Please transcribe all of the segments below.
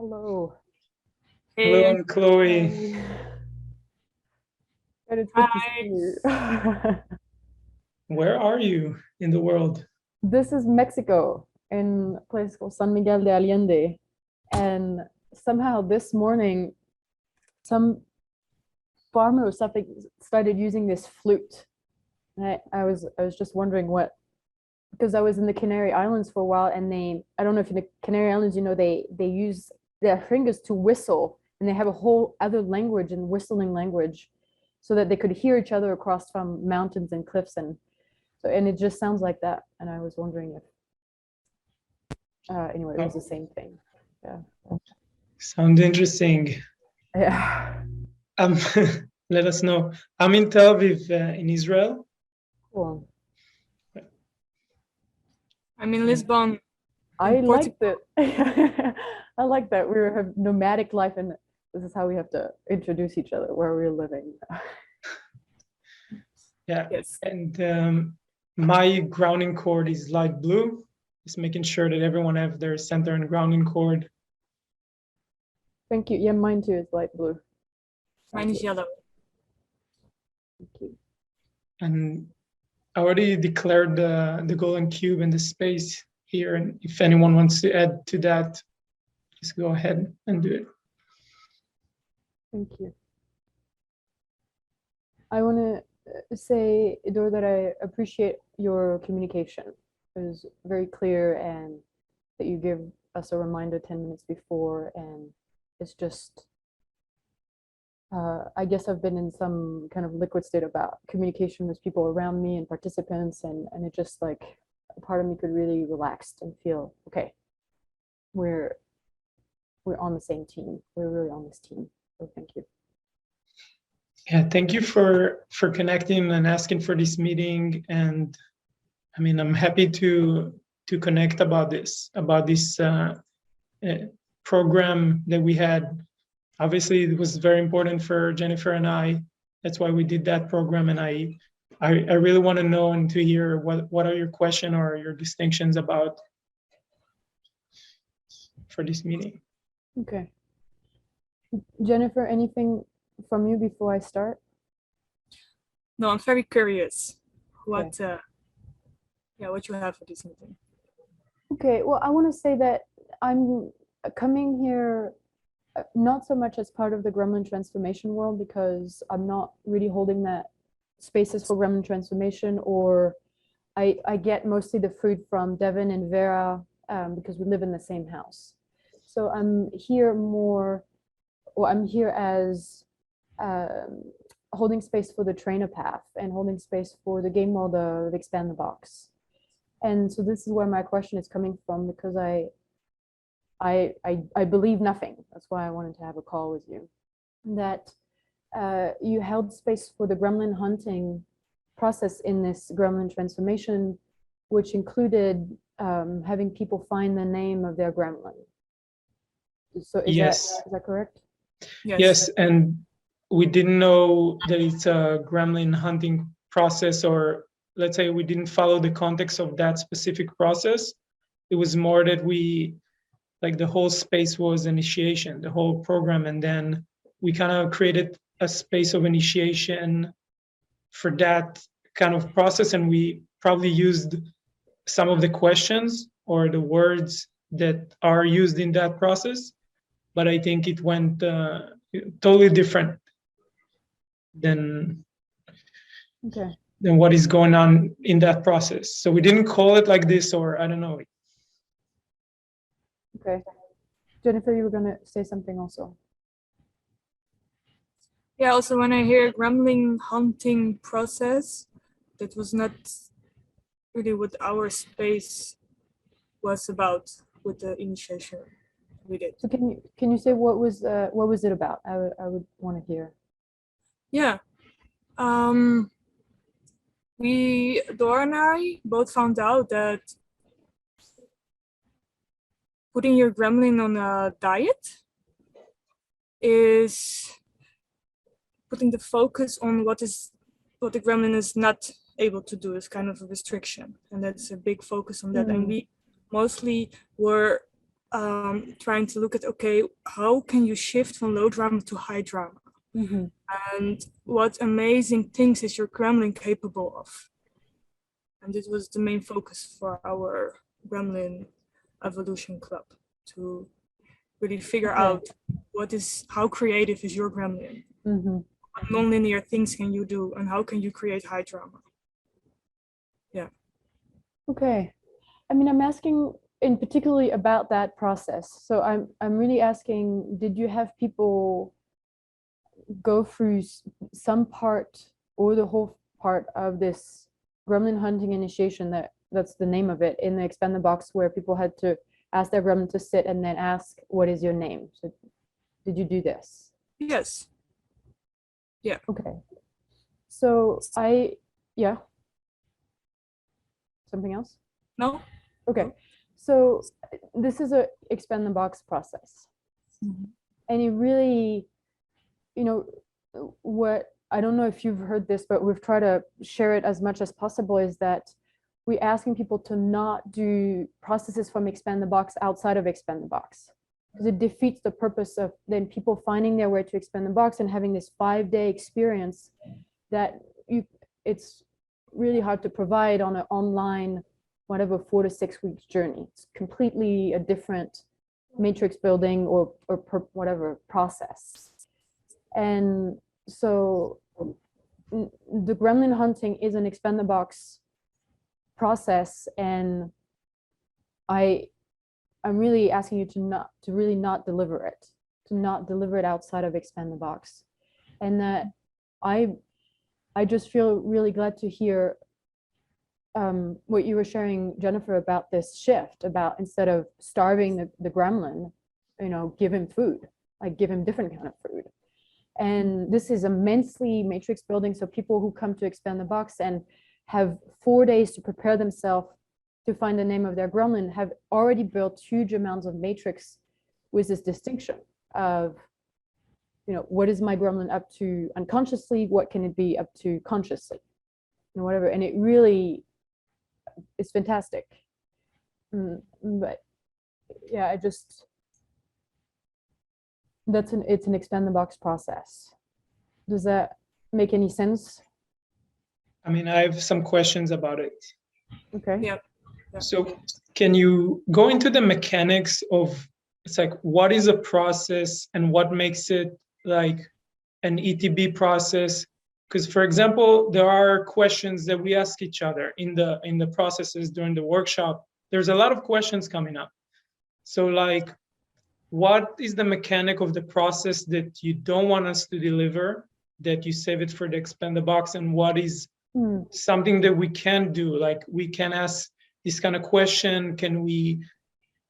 Hello. Hello, Hey, Chloe. And it's good to hi. see you. Where are you in the world? This is Mexico in a place called San Miguel de Allende. And somehow this morning, some farmer or something started using this flute. And I was just wondering what, because I was in the Canary Islands for a while, and I don't know if in the Canary Islands, they use their fingers to whistle, and they have a whole other language and whistling language, so that they could hear each other across from mountains and cliffs, and it just sounds like that. And I was wondering if anyway, it was the same thing. Yeah. Sounds interesting. Yeah. Let us know. I'm in Tel Aviv, in Israel. Cool. I'm in Lisbon. I like that. I like that we have nomadic life, and this is how we have to introduce each other, where we're living. Yeah. Yes. And my grounding cord is light blue. Just making sure that everyone have their center and grounding cord. Thank you. Yeah, mine too is light blue. Mine is yellow. Thank you. And I already declared the golden cube and the space here. And if anyone wants to add to that, just go ahead and do it. Thank you. I want to say, Idor, that I appreciate your communication. It was very clear, and that you give us a reminder 10 minutes before, and it's just, I guess I've been in some kind of liquid state about communication with people around me and participants, and it just, like, a part of me could really relax and feel, okay, we're on the same team. We're really on this team. So thank you. Yeah, thank you for connecting and asking for this meeting. And I mean, I'm happy to connect about this program that we had. Obviously, it was very important for Jennifer and I. That's why we did that program. And I really want to know and to hear what are your questions or your distinctions about for this meeting. Okay. Jennifer, anything from you before I start? No, I'm very curious what you have for this meeting. Okay, well, I want to say that I'm coming here not so much as part of the Gremlin transformation world, because I'm not really holding that spaces for Gremlin transformation, or I get mostly the food from Devin and Vera because we live in the same house. So I'm here as holding space for the trainer path and holding space for the game world of Expand the Box. And so this is where my question is coming from, because I believe nothing. That's why I wanted to have a call with you. That you held space for the gremlin hunting process in this gremlin transformation, which included having people find the name of their gremlin. So is that correct? Yes, and we didn't know that it's a gremlin hunting process, or let's say we didn't follow the context of that specific process. It was more that the whole space was initiation, the whole program, and then we kind of created a space of initiation for that kind of process, and we probably used some of the questions or the words that are used in that process, but I think it went totally different than what is going on in that process. So we didn't call it like this, or I don't know. Okay. Jennifer, you were going to say something also. Yeah, also when I hear gremlin hunting process, that was not really what our space was about with the initiation we did. So can you say what was it about? I would want to hear. Yeah. Dor and I both found out that putting your gremlin on a diet is putting the focus on what the gremlin is not able to do, is kind of a restriction, and that's a big focus on that. And we mostly were trying to look at, okay, how can you shift from low drama to high drama? And what amazing things is your gremlin capable of? And this was the main focus for our Gremlin Evolution Club, to really figure out how creative is your gremlin? What nonlinear things can you do, and how can you create high drama? Yeah. Okay. I mean, I'm asking in particularly about that process. So I'm really asking, did you have people go through some part or the whole part of this gremlin hunting initiation, that's the name of it, in the Expand the Box, where people had to ask their gremlin to sit and then ask, what is your name? So did you do this? Yes. Yeah. Okay. So yeah. Something else? No. Okay. So this is a Expand the Box process. And it really, what, I don't know if you've heard this, but we've tried to share it as much as possible, is that we're asking people to not do processes from Expand the Box outside of Expand the Box, because it defeats the purpose of then people finding their way to Expand the Box and having this 5-day experience that it's really hard to provide on an online, whatever, 4 to 6 weeks journey. It's completely a different matrix building or whatever process. And so the gremlin hunting is an Expand the Box process, and I'm really asking you to really not deliver it outside of Expand the Box. And that I just feel really glad to hear what you were sharing, Jennifer, about this shift, about instead of starving the gremlin, give him food, like give him different kind of food. And this is immensely matrix building. So people who come to Expand the Box and have 4 days to prepare themselves to find the name of their gremlin have already built huge amounts of matrix with this distinction of, what is my gremlin up to unconsciously? What can it be up to consciously? Whatever. And it really is fantastic. But yeah, it's an Expand the Box process. Does that make any sense? I mean, I have some questions about it. Okay. Yeah. So can you go into the mechanics of, it's like, what is a process and what makes it like an ETB process? Because, for example, there are questions that we ask each other in the processes during the workshop. There's a lot of questions coming up. So like, what is the mechanic of the process that you don't want us to deliver, that you save it for the Expand the Box? And what is something that we can do? Like, we can ask this kind of question. Can we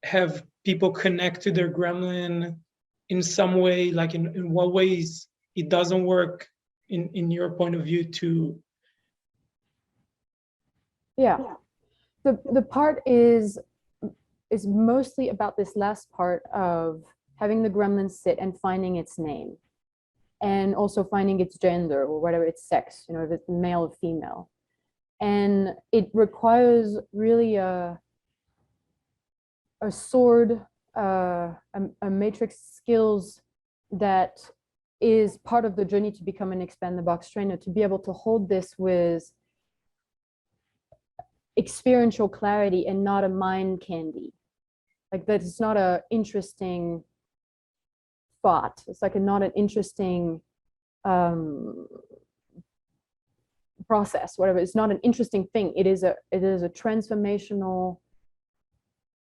have people connect to their gremlin in some way? Like, in what ways it doesn't work in your point of view to? Yeah. The part is mostly about this last part of having the gremlin sit and finding its name, and also finding its gender, or whatever, its sex, if it's male or female. And it requires really a sword, a matrix skills that is part of the journey to become an Expand the Box trainer, to be able to hold this with experiential clarity and not a mind candy. Like, that it's not a interesting thought. It's like not an interesting process, whatever. It's not an interesting thing. It is a transformational,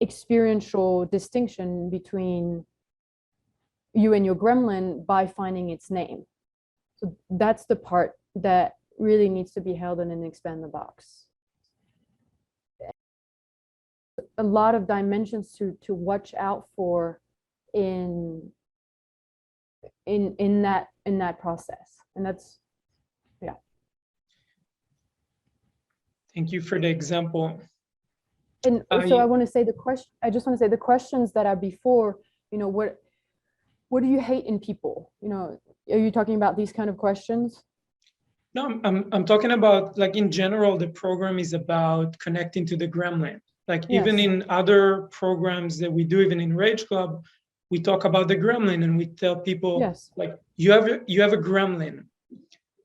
experiential distinction between you and your gremlin by finding its name. So that's the part that really needs to be held in an Expand the Box. A lot of dimensions to watch out for in that process, and that's, yeah. Thank you for the example. And so I want to say I just want to say the questions that are before, what do you hate in people? Are you talking about these kind of questions? No, I'm talking about, like, in general, the program is about connecting to the gremlin. Like Yes. even in other programs that we do, even in Rage Club, we talk about the gremlin and we tell people, Yes. like, you have a gremlin,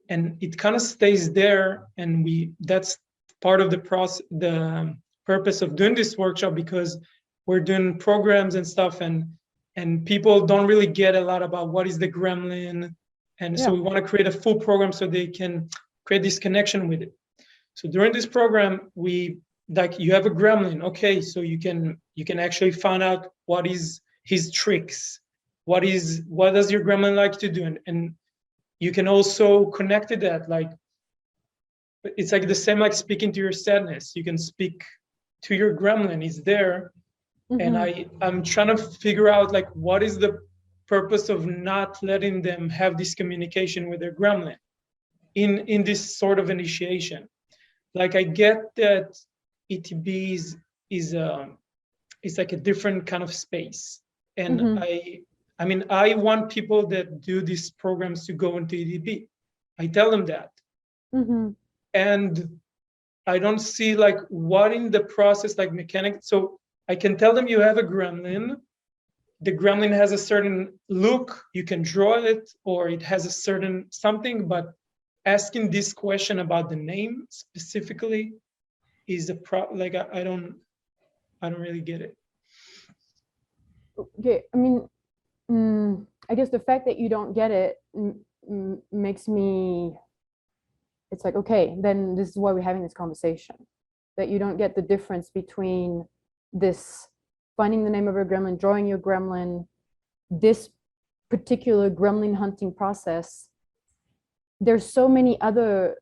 and it kind of stays there. And that's part of the process, the purpose of doing this workshop, because we're doing programs and stuff, and people don't really get a lot about what is the gremlin. And so we want to create a full program so they can create this connection with it. So during this program, like, you have a gremlin, okay, so you can actually find out what is his tricks, what does your gremlin like to do, and you can also connect to that. Like, it's like the same like speaking to your sadness. You can speak to your gremlin, it's there. And I'm trying to figure out, like, what is the purpose of not letting them have this communication with their gremlin in this sort of initiation. Like, I get that ETB is like a different kind of space, and I mean, I want people that do these programs to go into ETB. I tell them that, and I don't see like what in the process, like mechanic. So I can tell them you have a gremlin. The gremlin has a certain look. You can draw it, or it has a certain something. But asking this question about the name specifically is like I don't really get it. Okay, I mean, I guess the fact that you don't get it makes me. It's like, okay, then this is why we're having this conversation. That you don't get the difference between this finding the name of your gremlin, drawing your gremlin, this particular gremlin hunting process. There's so many other,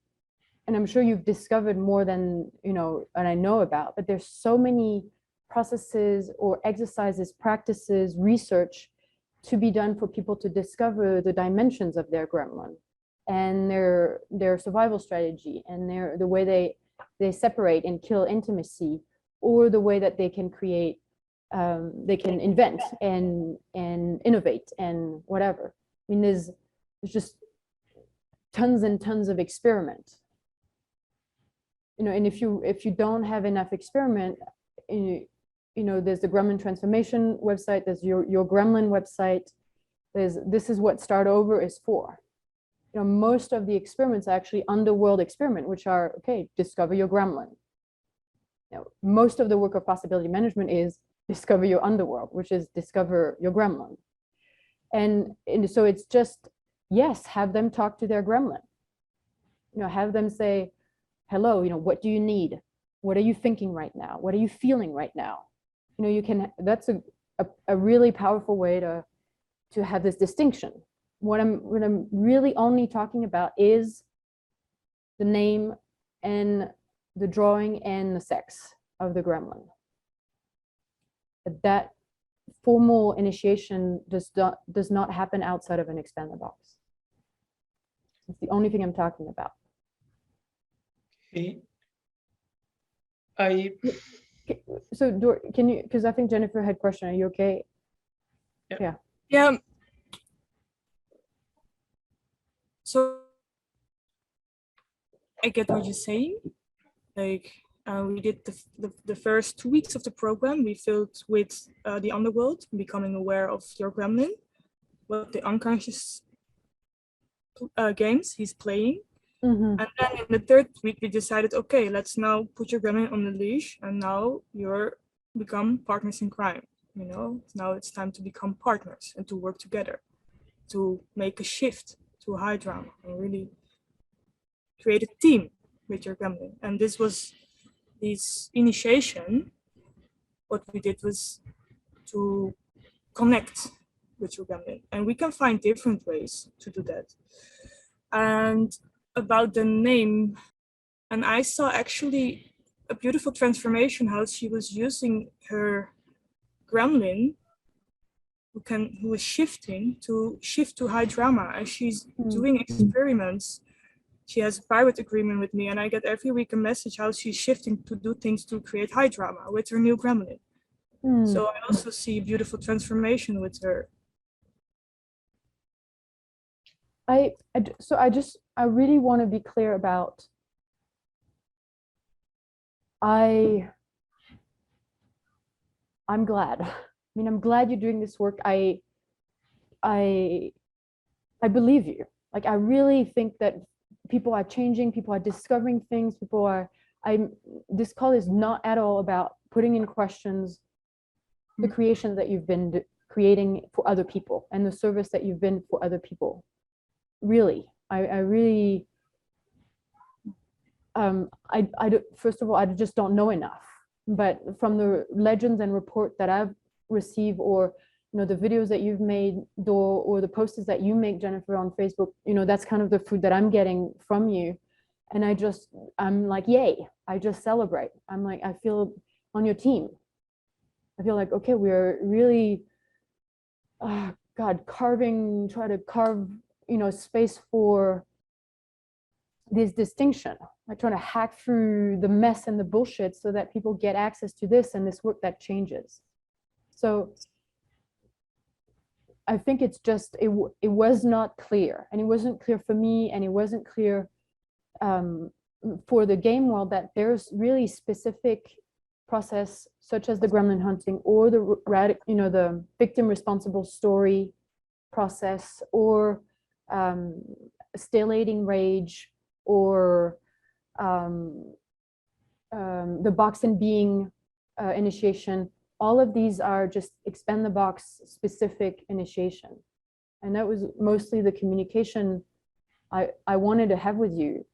and I'm sure you've discovered more than, you know, and I know about, but there's so many processes or exercises, practices, research to be done for people to discover the dimensions of their gremlin and their survival strategy and the way they separate and kill intimacy, or the way that they can create, they can invent and innovate and whatever. I mean, there's just tons and tons of experiment, you know. And if you don't have enough experiment, you know, there's the Gremlin Transformation website, there's your Gremlin website, this is what Start Over is for. You know, most of the experiments are actually underworld experiment, which are, okay, discover your gremlin. You know, most of the work of possibility management is discover your underworld, which is discover your gremlin. And so it's just, yes, have them talk to their gremlin. You know, have them say, hello, you know, what do you need? What are you thinking right now? What are you feeling right now? You know, you can, that's a really powerful way to have this distinction. What I'm really only talking about is the name and the drawing and the sex of the gremlin. That formal initiation does not happen outside of an expand the box. It's the only thing I'm talking about. Okay. So Dor, can you, because I think Jennifer had a question. Are you okay? Yeah. Yeah. So I get what you're saying. Like, we did the first 2 weeks of the program. We filled with the underworld, becoming aware of your gremlin, what the unconscious games he's playing. And then in the third week, we decided, okay, let's now put your gremlin on the leash, and now you're become partners in crime. You know, now it's time to become partners and to work together, to make a shift to a high drama and really create a team with your gremlin. And this initiation, what we did was to connect with your gremlin. And we can find different ways to do that. And about the name, and I saw actually a beautiful transformation, how she was using her gremlin, who is shift to high drama, and she's doing experiments. She has a private agreement with me, and I get every week a message how she's shifting to do things to create high drama with her new gremlin. So I also see beautiful transformation with her. I really want to be clear about, I'm glad. I mean, I'm glad you're doing this work. I believe you. Like, I really think that people are changing, people are discovering things, people are, this call is not at all about putting in questions the creation that you've been creating for other people and the service that you've been for other people. Really, I really, first of all, I just don't know enough. But from the legends and report that I've received, or the videos that you've made, Dor, or the posters that you make, Jennifer, on Facebook, that's kind of the food that I'm getting from you. And I'm like, yay, I just celebrate. I'm like, I feel on your team. I feel like, okay, we're really, God, try to carve, space for this distinction, like trying to hack through the mess and the bullshit so that people get access to this and this work that changes. So I think it's just, it was not clear, and it wasn't clear for me, and it wasn't clear for the game world, that there's really specific process, such as the gremlin hunting, or the victim responsible story process, or stellating rage, or the box and being initiation. All of these are just expand the box specific initiation. And that was mostly the communication I wanted to have with you.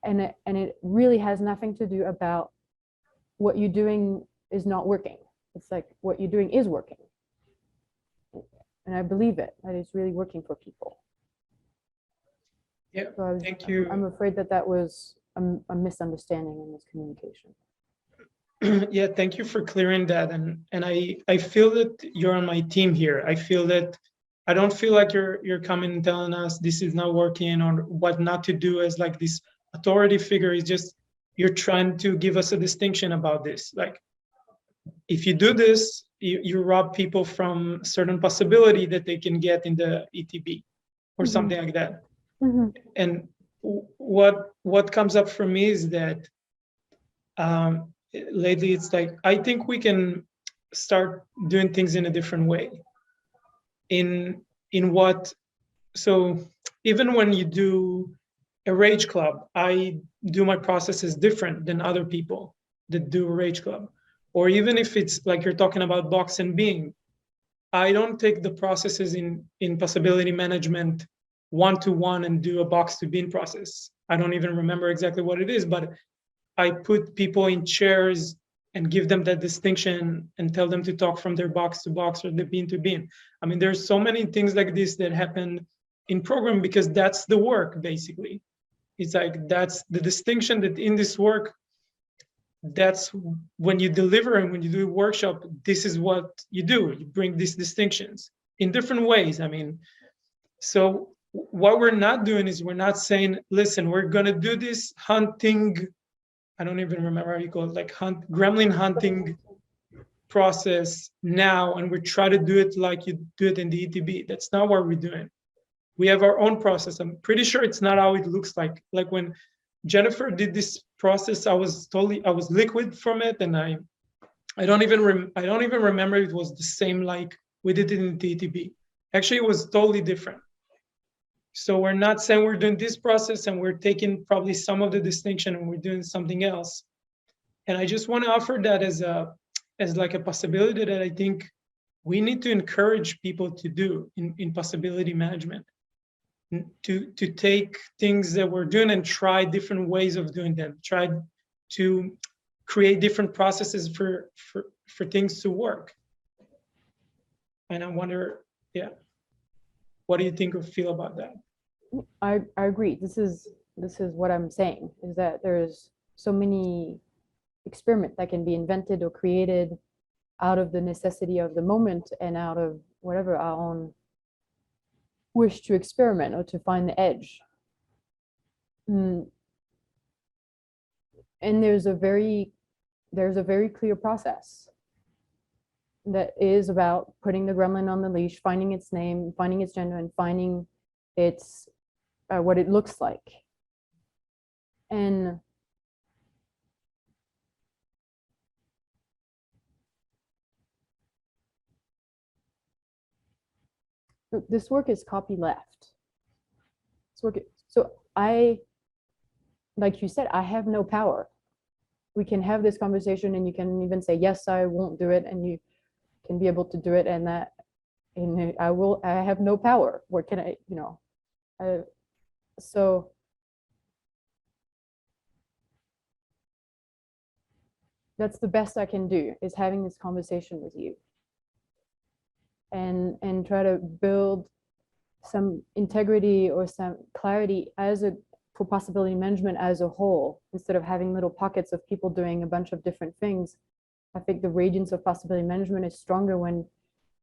And it really has nothing to do about what you're doing is not working. It's like what you're doing is working. And I believe it, that it's really working for people. Yeah, so thank you. I'm afraid that was a misunderstanding in this communication. Yeah, thank you for clearing that. And I feel that you're on my team here. I feel that I don't feel like you're coming and telling us this is not working or what not to do as like this authority figure. Is just, you're trying to give us a distinction about this. Like, if you do this, you rob people from certain possibility that they can get in the ETB or something like that. And what comes up for me is that lately it's like, I think we can start doing things in a different way. In what, so even when you do a rage club, I do my processes different than other people that do a rage club. Or even if it's like you're talking about box and being, I don't take the processes in possibility management one-to-one and do a box to bean process. I don't even remember exactly what it is, but I put people in chairs and give them that distinction and tell them to talk from their box to box or the bean to bean. I mean, there's so many things like this that happen in program, because that's the work, basically. It's like, that's the distinction, that in this work, that's when you deliver and when you do a workshop, this is what you do. You bring these distinctions in different ways. I mean, so what we're not doing is we're not saying, listen, we're going to do this hunting, I don't even remember how you call it, like gremlin hunting process now, and we try to do it like you do it in the ETB. That's not what we're doing. We have our own process. I'm pretty sure it's not how it looks like. Like when Jennifer did this process, I was liquid from it, and I don't even remember it was the same like we did it in the ETB. Actually, it was totally different. So we're not saying we're doing this process and we're taking probably some of the distinction and we're doing something else. And I just want to offer that as like a possibility that I think we need to encourage people to do in possibility management, to take things that we're doing and try different ways of doing them, try to create different processes for things to work. And I wonder, yeah, what do you think or feel about that? I agree. This is what I'm saying, is that there's so many experiments that can be invented or created out of the necessity of the moment and out of whatever our own wish to experiment or to find the edge. And there's a very clear process that is about putting the gremlin on the leash, finding its name, finding its gender, and finding its what it looks like. And this work is copyleft. So like you said, I have no power. We can have this conversation and you can even say, yes, I won't do it. And you can be able to do it. And I have no power. What can I, so that's the best I can do, is having this conversation with you and try to build some integrity or some clarity for possibility management as a whole, instead of having little pockets of people doing a bunch of different things. I think the radiance of possibility management is stronger when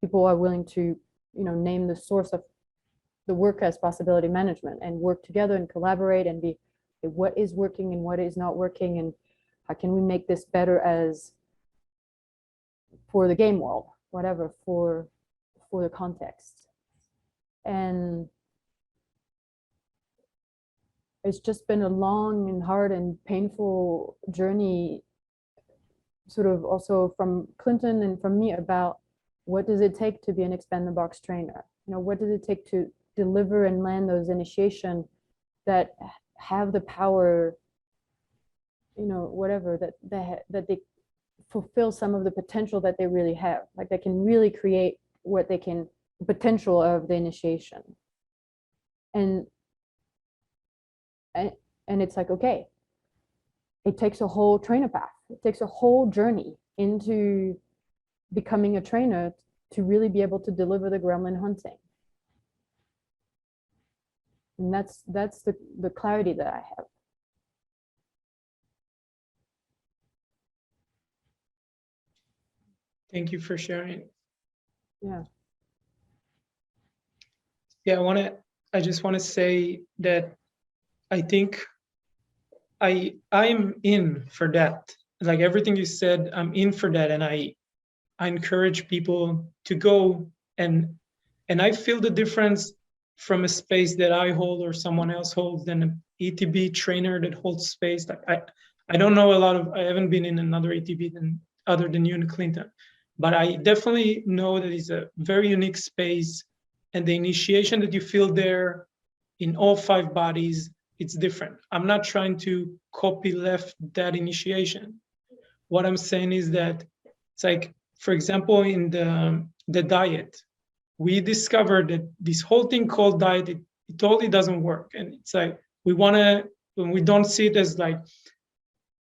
people are willing to, name the source of the work as possibility management and work together and collaborate and be, what is working and what is not working, and how can we make this better as for the game world, whatever, for the context. And it's just been a long and hard and painful journey, sort of also from Clinton and from me, about what does it take to be an expand the box trainer? What does it take to deliver and land those initiation that have the power, whatever, that they fulfill some of the potential that they really have, like they can really create what they can, the potential of the initiation. And it's like, okay, it takes a whole trainer path. It takes a whole journey into becoming a trainer to really be able to deliver the gremlin hunting. And that's the clarity that I have. Thank you for sharing. Yeah. Yeah, I just want to say that I think I'm in for that. Like everything you said, I'm in for that, and I encourage people to go and I feel the difference from a space that I hold or someone else holds than an ETB trainer that holds space. Like I don't know I haven't been in another ETB other than you and Clinton, but I definitely know that it's a very unique space, and the initiation that you feel there in all 5 bodies, it's different. I'm not trying to copy left that initiation. What I'm saying is that it's like, for example, in the diet, we discovered that this whole thing called diet, it totally doesn't work. And it's like, when we don't see it as like,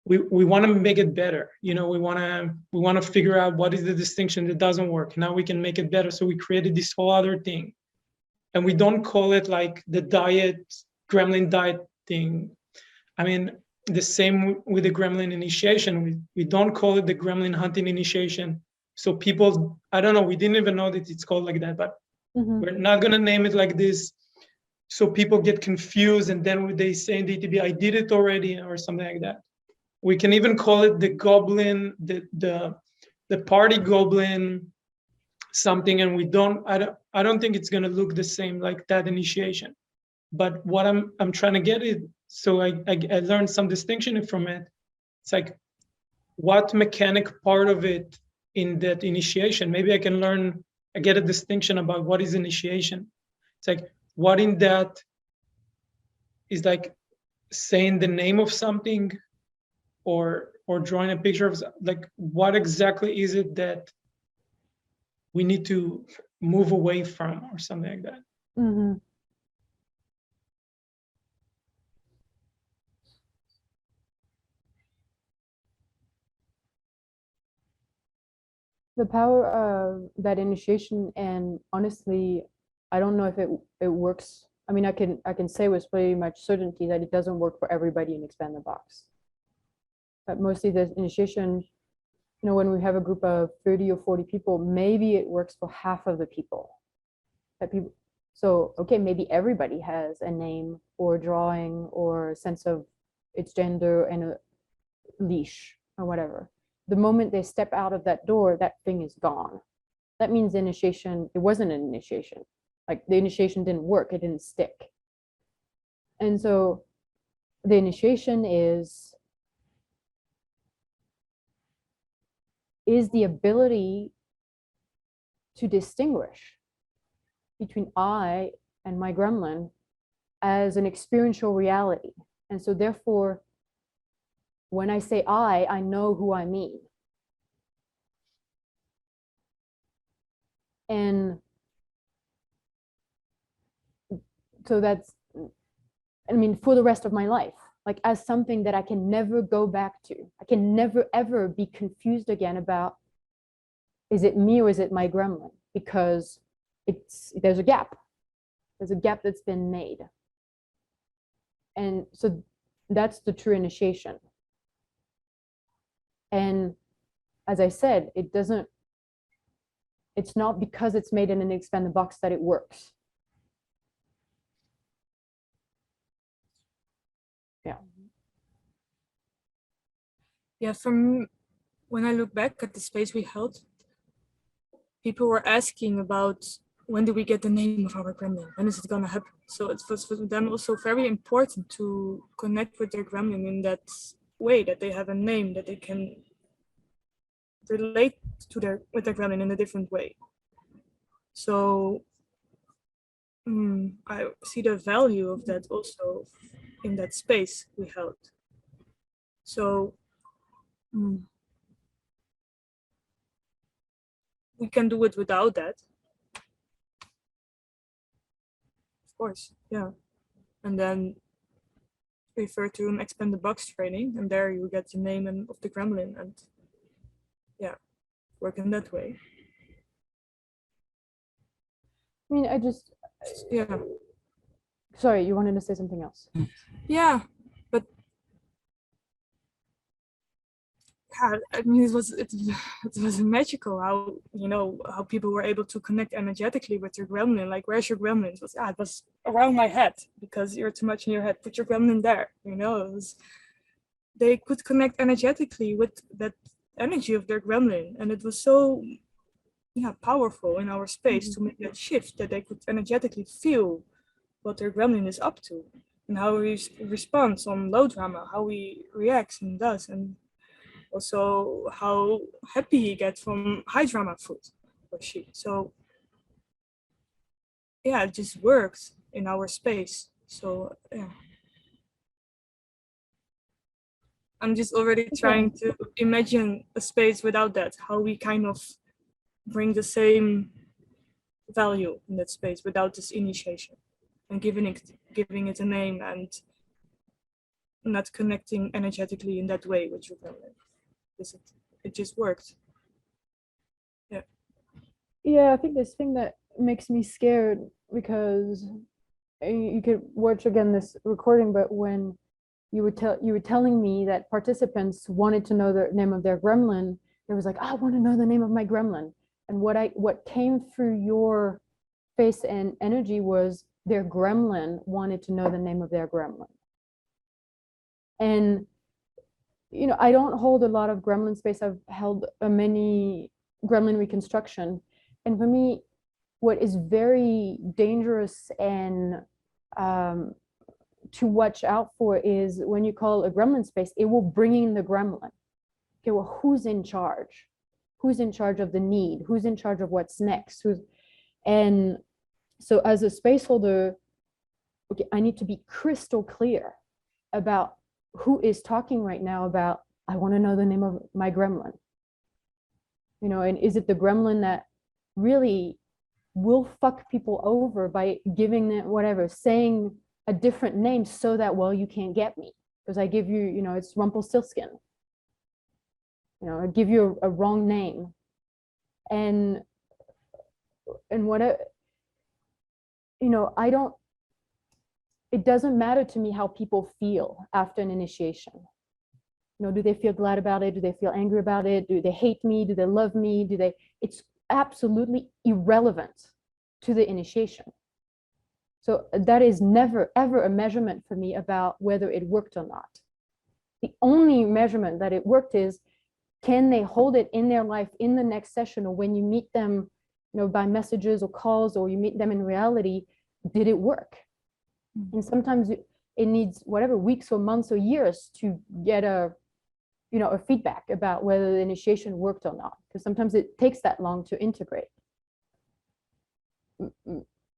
we want to make it better. We want to figure out what is the distinction that doesn't work. Now we can make it better. So we created this whole other thing. And we don't call it like the diet, gremlin diet thing. I mean, the same with the gremlin initiation. We don't call it the gremlin hunting initiation. So people, I don't know, we didn't even know that it's called like that, but we're not going to name it like this. So people get confused, and then when they say in the ETB, I did it already, or something like that. We can even call it the goblin, the party goblin something, and I don't think it's going to look the same like that initiation. But what I'm trying to get is, so I learned some distinction from it. It's like, what mechanic part of it in that initiation? Maybe I get a distinction about what is initiation. It's like, what in that is like saying the name of something, or drawing a picture of, like, what exactly is it that we need to move away from, or something like that. Mm-hmm. The power of that initiation, and honestly, I don't know if it works. I mean, I can say with pretty much certainty that it doesn't work for everybody in Expand the Box. But mostly the initiation, when we have a group of 30 or 40 people, maybe it works for half of the people. So, okay, maybe everybody has a name or drawing or a sense of its gender and a leash or whatever. The moment they step out of that door, that thing is gone. That means the initiation, it wasn't an initiation. Like, the initiation didn't work, it didn't stick. And so the initiation is the ability to distinguish between I and my gremlin as an experiential reality. And so therefore, when I say I know who I mean. And so that's, I mean, for the rest of my life, like as something that I can never go back to. I can never, ever be confused again about, is it me or is it my gremlin? Because there's a gap. There's a gap that's been made. And so that's the true initiation. And as I said, it's not because it's made in an expand the box that it works. Yeah. Yeah, from when I look back at the space we held, people were asking about when do we get the name of our gremlin? When is it gonna happen? So it was for them also very important to connect with their gremlin in that way, that they have a name, that they can relate to with their gremlin in a different way. So I see the value of that also in that space we held. So we can do it without that. Of course, yeah. And then refer to an expand the box training, and there you get the name of the gremlin, and yeah, work in that way. I mean, yeah. Sorry, you wanted to say something else? Yeah, but I mean, it was magical how, you know, how people were able to connect energetically with your gremlin. Like, where's your gremlin? It was around my head because you're too much in your head. Put your gremlin there. You know, they could connect energetically with that energy of their gremlin, and it was so powerful in our space to make that shift, that they could energetically feel what their gremlin is up to and how he responds on low drama, how he reacts and does, and also how happy he gets from high drama food or she. So yeah, it just works in our space. So yeah, I'm just already trying to imagine a space without that, how we kind of bring the same value in that space without this initiation, and giving it a name and not connecting energetically in that way with your gremlin. It just worked. Yeah. Yeah, I think this thing that makes me scared, because you could watch again this recording, but when you were telling me that participants wanted to know the name of their gremlin, it was like, I want to know the name of my gremlin. And what came through your face and energy was their gremlin wanted to know the name of their gremlin. And you know, I don't hold a lot of gremlin space. I've held many gremlin reconstruction, and for me, what is very dangerous and to watch out for is when you call a gremlin space, it will bring in the gremlin. Okay, well, who's in charge? Who's in charge of the need? Who's in charge of what's next? And so as a space holder, okay, I need to be crystal clear about who is talking right now about, I want to know the name of my gremlin. You know, and is it the gremlin that really will fuck people over by giving them whatever, saying a different name so that, well, you can't get me because I give you, you know, it's Rumpelstiltskin. You know, I give you a wrong name. And what, you know, it doesn't matter to me how people feel after an initiation. You know, do they feel glad about it? Do they feel angry about it? Do they hate me? Do they love me? It's absolutely irrelevant to the initiation. So that is never, ever a measurement for me about whether it worked or not. The only measurement that it worked is, can they hold it in their life in the next session, or when you meet them, you know, by messages or calls, or you meet them in reality, did it work? And sometimes it needs whatever, weeks or months or years to get a feedback about whether the initiation worked or not, because sometimes it takes that long to integrate.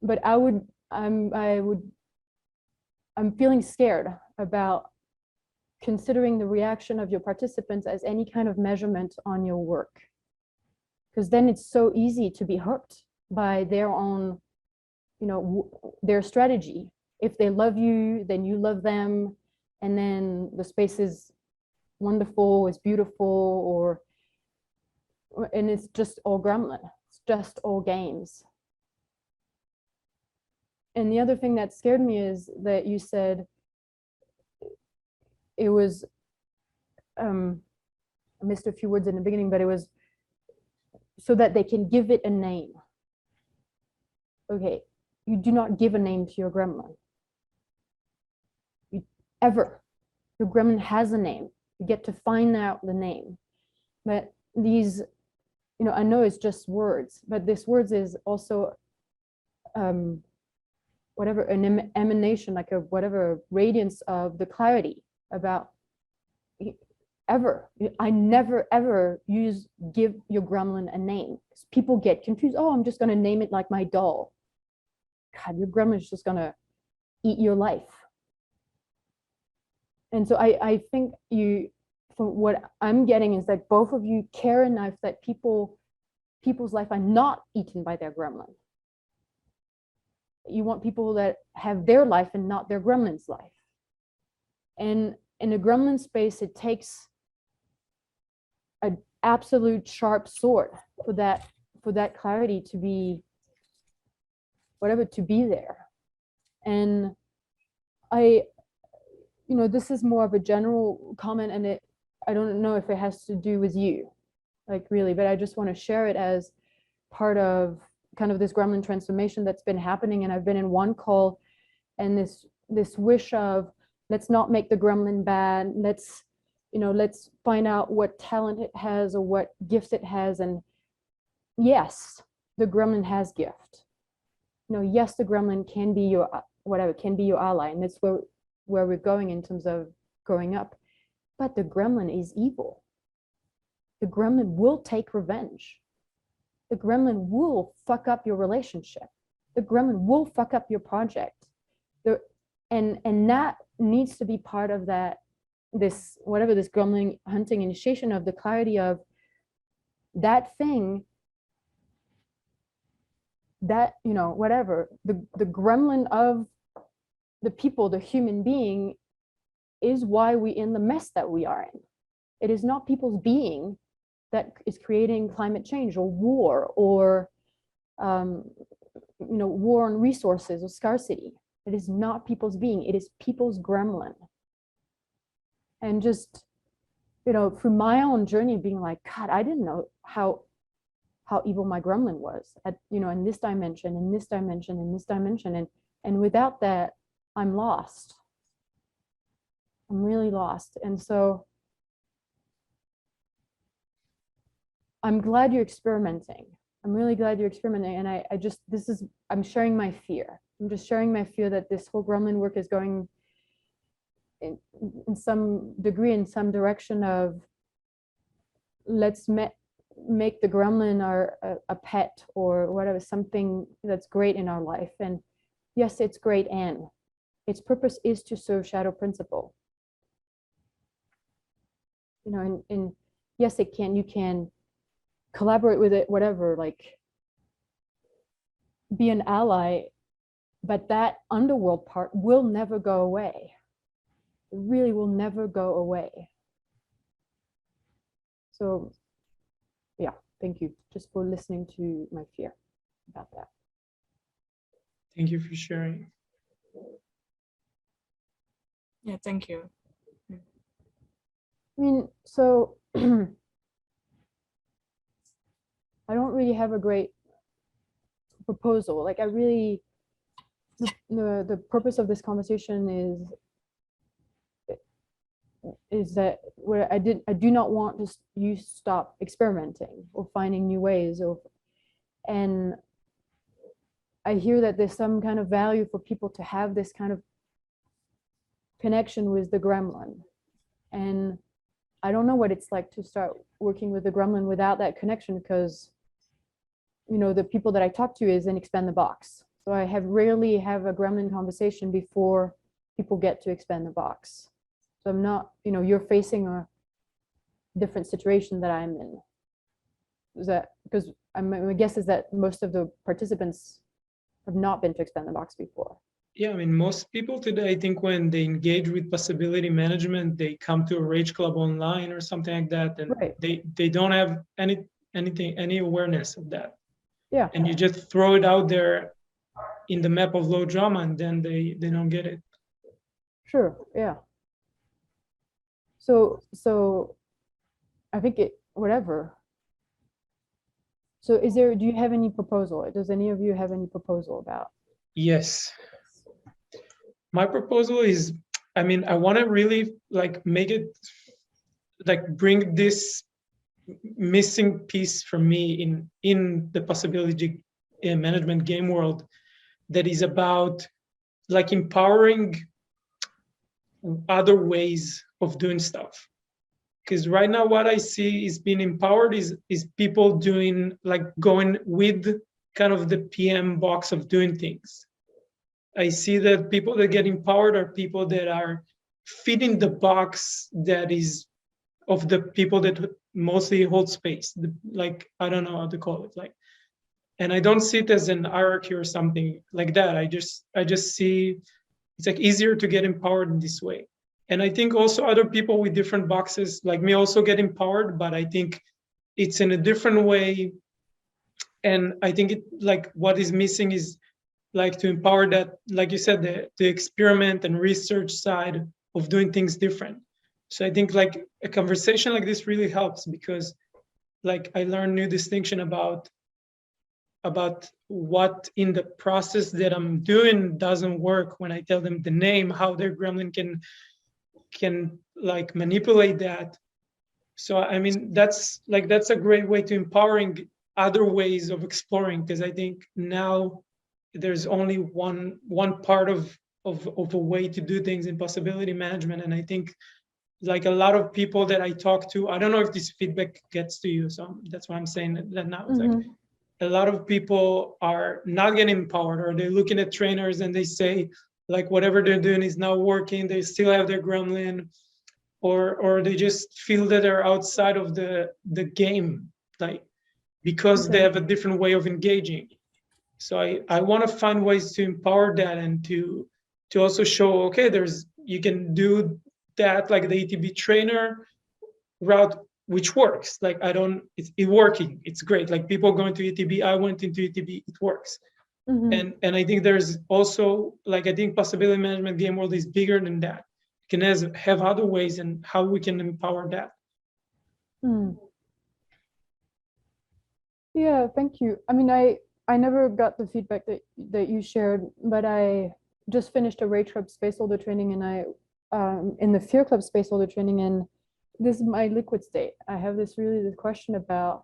but I'm feeling scared about considering the reaction of your participants as any kind of measurement on your work. Because then it's so easy to be hurt by their own, their strategy. If they love you, then you love them, and then the space is wonderful, it's beautiful, and it's just all gremlin. It's just all games. And the other thing that scared me is that you said it was, I missed a few words in the beginning, but it was so that they can give it a name. Okay, you do not give a name to your gremlin. Ever. Your gremlin has a name. You get to find out the name. But these, I know it's just words, but this words is also whatever, an emanation, like a whatever radiance of the clarity about ever. I never ever give your gremlin a name. People get confused. Oh, I'm just going to name it like my doll. God, your gremlin is just going to eat your life. And so I think from what I'm getting is that both of you care enough that people's life are not eaten by their gremlin. You want people that have their life and not their gremlin's life. And in a gremlin space, it takes an absolute sharp sword for that clarity to be there. And this is more of a general comment, and I don't know if it has to do with you, like really, but I just want to share it as part of kind of this gremlin transformation that's been happening. And I've been in one call, and this wish of, let's not make the gremlin bad. Let's find out what talent it has or what gifts it has. And yes, the gremlin has gift. Yes, the gremlin can be can be your ally. And that's where we're going in terms of growing up. But the gremlin is evil. The gremlin will take revenge. The gremlin will fuck up your relationship. The gremlin will fuck up your project. And that needs to be part of this gremlin hunting initiation, of the clarity of that thing, that, whatever, the gremlin of the people, the human being, is why we're in the mess that we are in. It is not people's being that is creating climate change or war or war on resources or scarcity. It is not people's being. It is people's gremlin. And just, through my own journey, being like, God, I didn't know how evil my gremlin was in this dimension, in this dimension, in this dimension. And without that, I'm lost. I'm really lost. And so I'm glad you're experimenting. I'm really glad you're experimenting. And I'm sharing my fear. I'm just sharing my fear that this whole gremlin work is going in some degree, in some direction of, let's make the gremlin a pet or whatever, something that's great in our life. And yes, it's great, and its purpose is to serve shadow principle. And yes, you can collaborate with it, whatever, like be an ally, but that underworld part will never go away. It really will never go away. So yeah, thank you just for listening to my fear about that. Thank you for sharing. Yeah, thank you. I mean, so I don't really have a great proposal. Like, I really, the purpose of this conversation is that where I do not want you stop experimenting or finding new ways, and I hear that there's some kind of value for people to have this kind of connection with the gremlin. And I don't know what it's like to start working with the gremlin without that connection, because the people that I talk to is in Expand the Box. So I have rarely have a gremlin conversation before people get to expand the box. So I'm not, you're facing a different situation that I'm in. Is that because my guess is that most of the participants have not been to expand the box before. Yeah, I mean, most people today, I think when they engage with possibility management, they come to a Rage Club online or something like that, and Right. they don't have any awareness of that. Yeah. And you just throw it out there in the map of low drama, and then they don't get it. Sure. Yeah. So I think whatever. So do you have any proposal? Does any of you have any proposal about? Yes. My proposal is, I mean, I want to really make it, bring this missing piece for me in the possibility management game world, that is about empowering other ways of doing stuff. Because right now what I see is being empowered is people doing going with kind of the PM box of doing things. I see that people that get empowered are people that are fitting the box that is of the people that mostly hold space. I don't know how to call it. And I don't see it as an hierarchy or something like that. I just see it's easier to get empowered in this way. And I think also other people with different boxes like me also get empowered, but I think it's in a different way. And I think what is missing is to empower that, like you said, the experiment and research side of doing things different. So I think a conversation like this really helps, because I learned new distinction about what in the process that I'm doing doesn't work when I tell them the name, how their gremlin can manipulate that. So I mean, that's a great way to empowering other ways of exploring, because I think now there's only one part of a way to do things in possibility management. And I think a lot of people that I talk to, I don't know if this feedback gets to you, so that's why I'm saying that now. It's a lot of people are not getting empowered, or they're looking at trainers and they say whatever they're doing is not working, they still have their gremlin, or they just feel that they're outside of the game, because they have a different way of engaging. So I want to find ways to empower that, and to also show, okay, you can do that, the ETB trainer route, which works. It's working, it's great. People going to ETB, I went into ETB, it works. And I think there's also I think possibility management game world is bigger than that. It can have other ways, and how we can empower that. Yeah, thank you. I mean, I never got the feedback that you shared, but I just finished a Rage Club Space Holder training, and I in the Fear Club Space Holder training, and this is my liquid state. I have this question about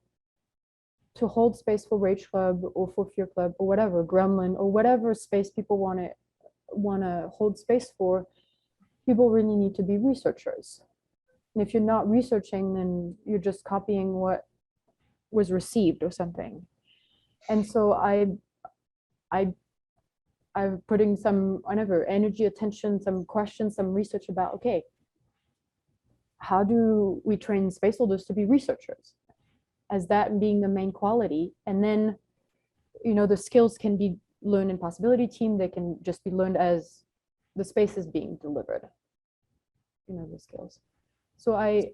to hold space for Rage Club or for Fear Club or whatever, Gremlin or whatever space people want to hold space for. People really need to be researchers. And if you're not researching, then you're just copying what was received or something. And so I'm putting some energy, attention, some questions, some research about, okay, how do we train space holders to be researchers, as that being the main quality? And then, the skills can be learned in possibility team. They can just be learned as the space is being delivered, the skills. So I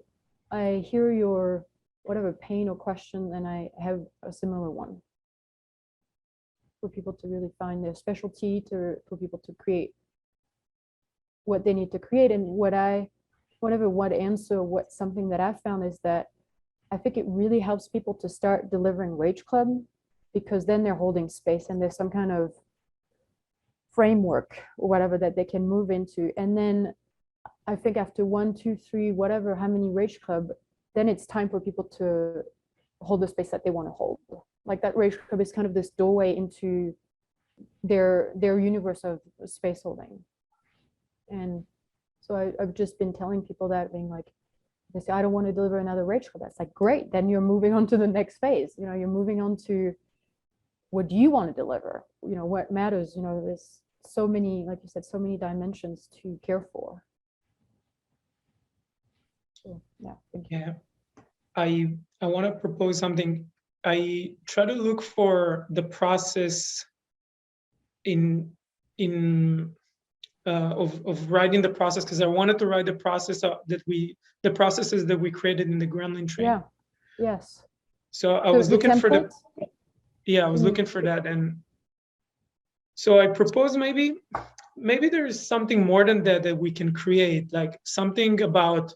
hear your whatever pain or question, and I have a similar one. For people to really find their specialty, for people to create what they need to create. And something that I've found is that I think it really helps people to start delivering Rage Club, because then they're holding space and there's some kind of framework or whatever that they can move into. And then I think after 1, 2, 3, whatever, how many Rage Club, then it's time for people to hold the space that they want to hold. That Rage Club is kind of this doorway into their universe of space holding. And so I've just been telling people that, being they say, I don't want to deliver another Rage Club. That's great. Then you're moving on to the next phase. You're moving on to what do you want to deliver? You know, what matters? You know, there's so many, like you said, so many dimensions to care for. So, yeah, thank you. Yeah, I want to propose something. I try to look for the process of writing the process, because I wanted to write the process the processes that we created in the Gremlin training. Yeah. Yes. So I was looking for the template? yeah, I was looking for that, and so I propose maybe there's something more than that that we can create, like something about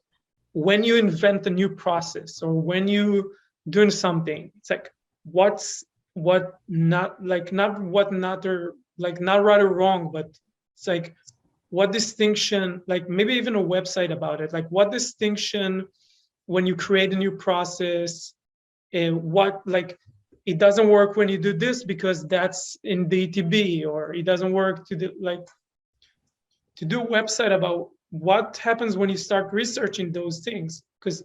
when you invent a new process or when you doing something. It's like not right or wrong, but it's like what distinction, like maybe even a website about it, like what distinction when you create a new process, what, like, it doesn't work when you do this because that's in the ETB, or it doesn't work to do a website about what happens when you start researching those things. Because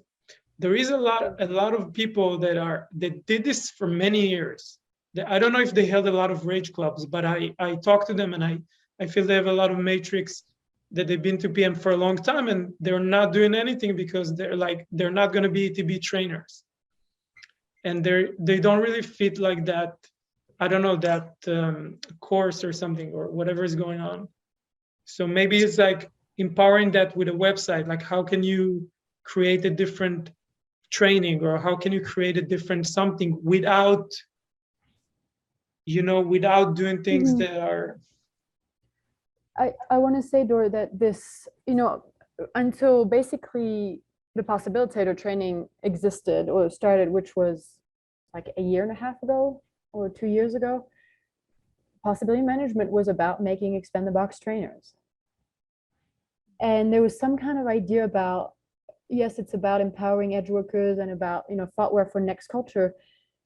there is a lot of people that did this for many years. I don't know if they held a lot of rage clubs, but I talked to them, and I feel they have a lot of matrix that they've been to PM for a long time, and they're not doing anything because they're not going to be ETB trainers, and they don't really fit like that. I don't know, that course or something, or whatever is going on. So maybe it's like empowering that with a website. Like, how can you create a different training, or how can you create a different something without doing things that are. I want to say, Dor, that this, until basically the Possibilitator training existed or started, which was like a year and a half ago or 2 years ago, possibility management was about making expand the box trainers. And there was some kind of idea about, yes, it's about empowering edge workers and about, thoughtware for next culture,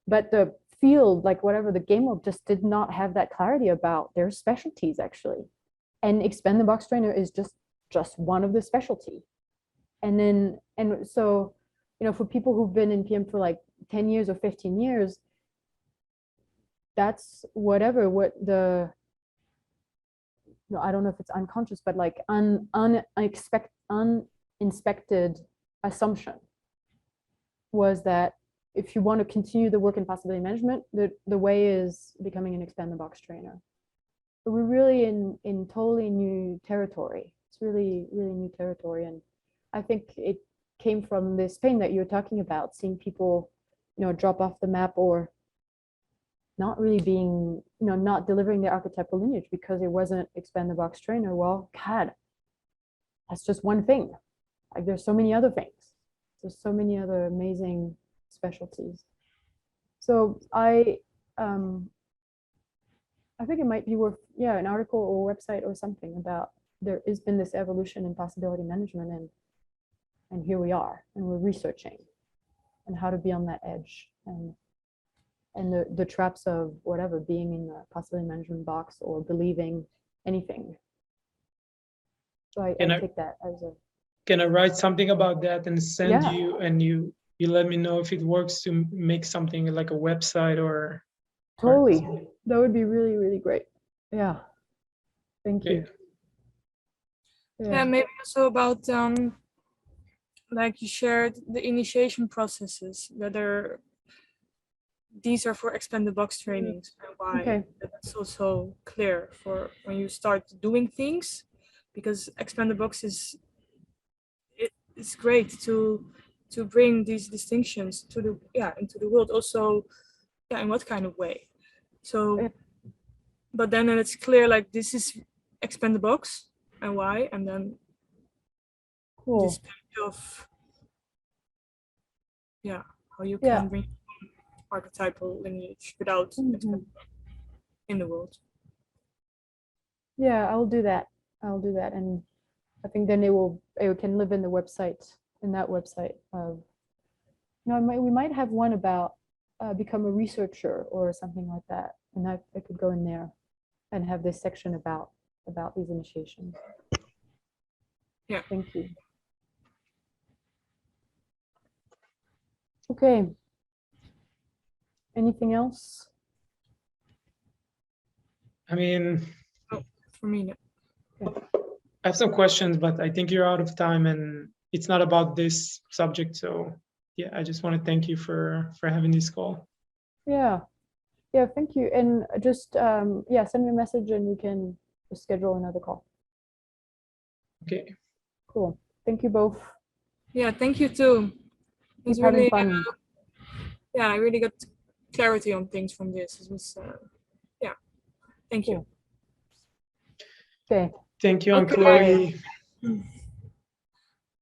but the field, like whatever, the game world just did not have that clarity about their specialties, actually. And expand the box trainer is just one of the specialty. And so, for people who've been in PM for like 10 years or 15 years, that's whatever, I don't know if it's unconscious, but like uninspected assumption was that if you want to continue the work in possibility management, the way is becoming an expand the box trainer. But we're really in totally new territory. It's really, really new territory. And I think it came from this pain that you're talking about, seeing people, drop off the map, or not really being, not delivering their archetypal lineage because it wasn't expand the box trainer. Well, God, that's just one thing. Like, there's so many other things. There's so many other amazing specialties. So I think it might be worth, an article or a website or something about there has been this evolution in possibility management, and here we are, and we're researching and how to be on that edge, and the traps of whatever, being in the possibility management box or believing anything. So I take that as a. Can I write something about that and send Yeah. you, and you let me know if it works to make something like a website or. Totally. That would be really, really great. Yeah. Thank you. Yeah, maybe also about like you shared the initiation processes, whether these are for expand the box trainings and why. Okay. That's also clear for when you start doing things, because expand the box it's great to bring these distinctions to into the world also. In what kind of way? So, but then it's clear, like, this is expand the box and why, and then this kind of how you can bring archetypal lineage without in the world. Yeah, I'll do that. And I think then it can live in the website, in that website of, we might have one about become a researcher or something like that, and I could go in there and have this section about these initiations. Yeah. Thank you. Okay. Anything else? I mean, For me, no. I have some questions, but I think you're out of time, and it's not about this subject. So yeah, I just want to thank you for having this call. Yeah. Yeah, thank you. And just, yeah, send me a message and we can schedule another call. Okay. Cool. Thank you both. Yeah, thank you too. It's Keep having really, fun. yeah, I really got clarity on things from this. It was, yeah, thank you. Okay. Thank you, Okay. Chloe.